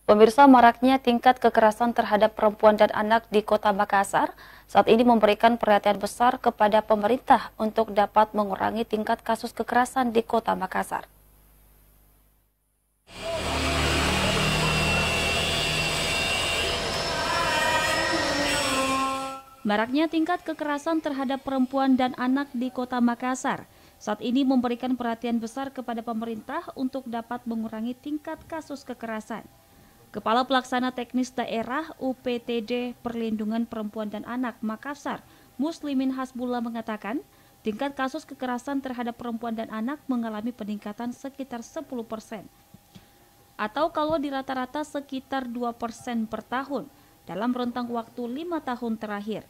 Pemirsa, maraknya tingkat kekerasan terhadap perempuan dan anak di Kota Makassar saat ini memberikan perhatian besar kepada pemerintah untuk dapat mengurangi tingkat kasus kekerasan di Kota Makassar. Maraknya tingkat kekerasan terhadap perempuan dan anak di Kota Makassar saat ini memberikan perhatian besar kepada pemerintah untuk dapat mengurangi tingkat kasus kekerasan. Kepala Pelaksana Teknis Daerah UPTD Perlindungan Perempuan dan Anak Makassar, Muslimin Hasbullah mengatakan, tingkat kasus kekerasan terhadap perempuan dan anak mengalami peningkatan sekitar 10%. Atau kalau di rata-rata sekitar 2% per tahun dalam rentang waktu 5 tahun terakhir.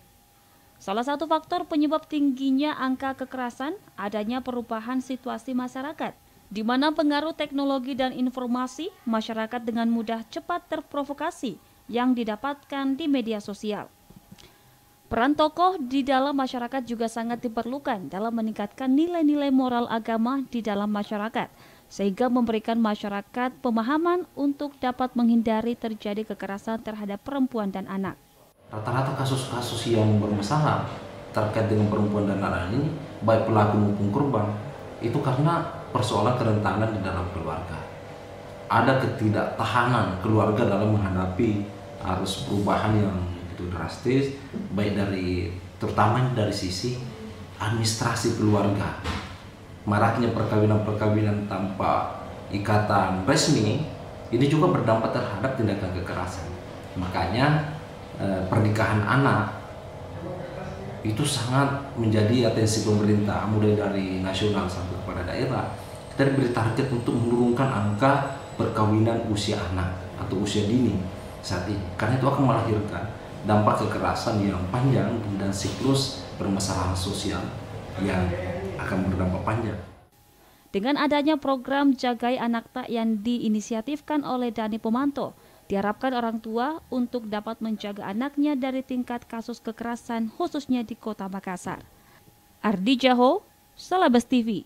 Salah satu faktor penyebab tingginya angka kekerasan adanya perubahan situasi masyarakat, di mana pengaruh teknologi dan informasi, masyarakat dengan mudah cepat terprovokasi yang didapatkan di media sosial. Peran tokoh di dalam masyarakat juga sangat diperlukan dalam meningkatkan nilai-nilai moral agama di dalam masyarakat, sehingga memberikan masyarakat pemahaman untuk dapat menghindari terjadi kekerasan terhadap perempuan dan anak. Rata-rata kasus-kasus yang bermasalah terkait dengan perempuan dan anak ini, baik pelaku maupun korban, itu karena persoalan kerentanan di dalam keluarga. Ada ketidaktahanan keluarga dalam menghadapi arus perubahan yang begitu drastis, baik terutama dari sisi administrasi keluarga. Maraknya perkawinan-perkawinan tanpa ikatan resmi ini juga berdampak terhadap tindakan kekerasan. Makanya pernikahan anak itu sangat menjadi atensi pemerintah, mulai dari nasional sampai kepada daerah. Kita diberi target untuk menurunkan angka perkawinan usia anak atau usia dini saat ini, karena itu akan melahirkan dampak kekerasan yang panjang dan siklus permasalahan sosial yang akan berdampak panjang. Dengan adanya program Jagai Anak Tak yang diinisiatifkan oleh Dani Pomanto, diharapkan orang tua untuk dapat menjaga anaknya dari tingkat kasus kekerasan khususnya di Kota Makassar. Ardi Jaho, Salabas TV.